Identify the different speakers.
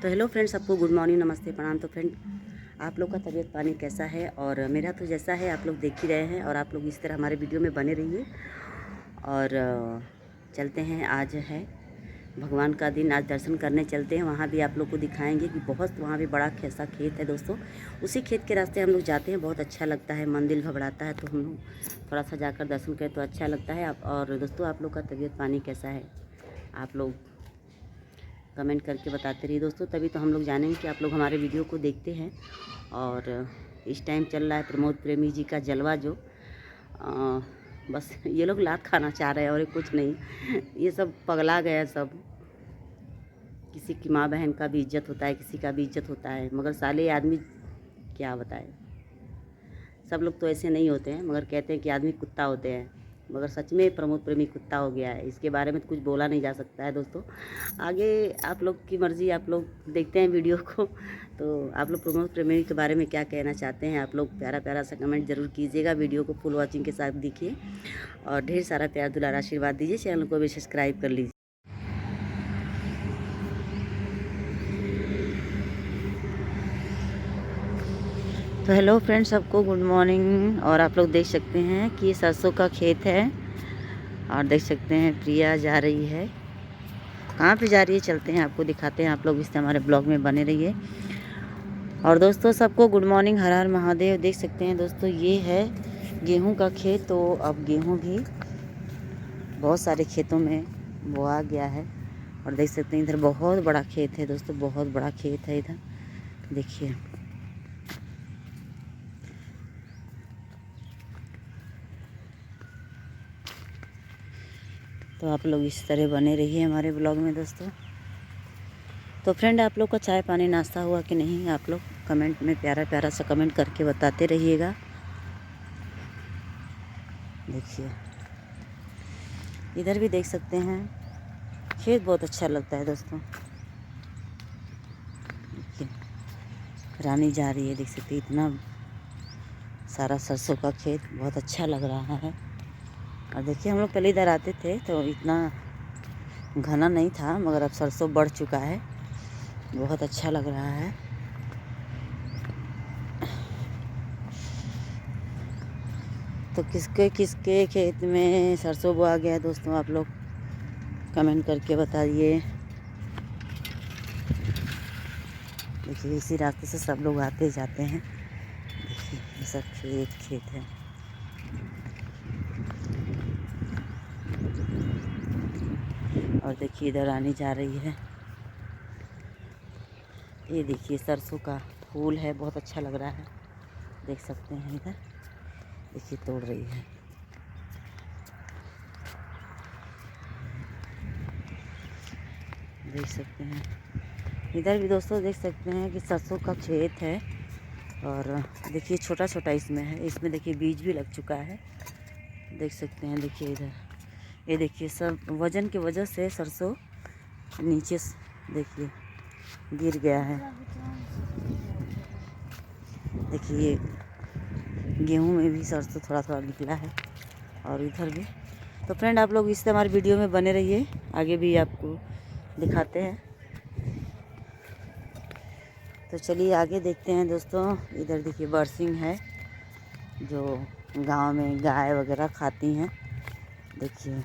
Speaker 1: तो hello friends, सबको good morning, नमस्ते, प्रणाम। तो फ्रेंड, आप लोग का तबीयत पानी कैसा है? और मेरा तो जैसा है आप लोग देख ही रहे हैं, और आप लोग इस तरह हमारे वीडियो में बने रहिए। और चलते हैं, आज है भगवान का दिन, आज दर्शन करने चलते हैं। वहाँ भी आप लोग को दिखाएंगे कि बहुत वहाँ भी बड़ा कैसा खेत है दोस्तों। उसी खेत के रास्ते हम लोग जाते हैं, बहुत अच्छा लगता है, मन दिल घबराता है, तो हम लोग थोड़ा सा जाकर दर्शन करें तो अच्छा लगता है। और दोस्तों, आप लोग का तबीयत पानी कैसा है? आप लोग कमेंट करके बताते रहिए दोस्तों, तभी तो हम लोग जानेंगे कि आप लोग हमारे वीडियो को देखते हैं। और इस टाइम चल रहा है प्रमोद प्रेमी जी का जलवा, जो बस ये लोग लात खाना चाह रहे हैं और कुछ नहीं। ये सब पगला गया सब। किसी की माँ बहन का भी इज्जत होता है, किसी का भी इज्जत होता है, मगर साले आदमी क्या बताए। सब लोग तो ऐसे नहीं होते हैं, मगर कहते हैं कि आदमी कुत्ता होते हैं, मगर सच में प्रमोद प्रेमी कुत्ता हो गया है। इसके बारे में तो कुछ बोला नहीं जा सकता है दोस्तों। आगे आप लोग की मर्ज़ी, आप लोग देखते हैं वीडियो को, तो आप लोग प्रमोद प्रेमी के बारे में क्या कहना चाहते हैं? आप लोग प्यारा प्यारा सा कमेंट ज़रूर कीजिएगा। वीडियो को फुल वॉचिंग के साथ देखिए और ढेर सारा प्यार दुलार आशीर्वाद दीजिए। चैनल को भी सब्सक्राइब कर लीजिए। तो हेलो फ्रेंड्स, सबको गुड मॉर्निंग। और आप लोग देख सकते हैं कि ये सरसों का खेत है, और देख सकते हैं प्रिया जा रही है। कहाँ पे जा रही है चलते हैं, आपको दिखाते हैं। आप लोग इससे हमारे ब्लॉग में बने रहिए। और दोस्तों, सबको गुड मॉर्निंग, हर हर महादेव। देख सकते हैं दोस्तों, ये है गेहूं का खेत। तो अब गेहूं भी बहुत सारे खेतों में बोआ गया है। और देख सकते हैं इधर बहुत बड़ा खेत है दोस्तों, बहुत बड़ा खेत है इधर, देखिए। तो आप लोग इस तरह बने रहिए हमारे ब्लॉग में दोस्तों। तो फ्रेंड, आप लोग का चाय पानी नाश्ता हुआ कि नहीं? आप लोग कमेंट में प्यारा प्यारा सा कमेंट करके बताते रहिएगा। देखिए, इधर भी देख सकते हैं, खेत बहुत अच्छा लगता है दोस्तों। देखिए, रानी जा रही है, देख सकते हैं, इतना सारा सरसों का खेत, बहुत अच्छा लग रहा है। और देखिए, हम लोग पहले इधर आते थे तो इतना घना नहीं था, मगर अब सरसों बढ़ चुका है, बहुत अच्छा लग रहा है। तो किसके किसके खेत में सरसों बोआ गया है दोस्तों, आप लोग कमेंट करके बताइए। देखिए, इसी रास्ते से सब लोग आते जाते हैं। देखिए, ये सब खेत है। और देखिए, इधर रानी जा रही है। ये देखिए, सरसों का फूल है, बहुत अच्छा लग रहा है, देख सकते हैं। इधर देखिए, तोड़ रही है। देख सकते हैं, इधर भी दोस्तों देख सकते हैं कि सरसों का खेत है। और देखिए, छोटा छोटा इसमें है, इसमें देखिए बीज भी लग चुका है, देख सकते हैं। देखिए इधर, ये देखिए, सब वजन की वजह से सरसों नीचे देखिए गिर गया है। देखिए, गेहूं में भी सरसों थोड़ा थोड़ा निकला है, और इधर भी। तो फ्रेंड, आप लोग इससे हमारे वीडियो में बने रहिए, आगे भी आपको दिखाते हैं। तो चलिए आगे देखते हैं दोस्तों। इधर देखिए, बरसिंग है, जो गांव में गाय वगैरह खाती हैं, देखिए।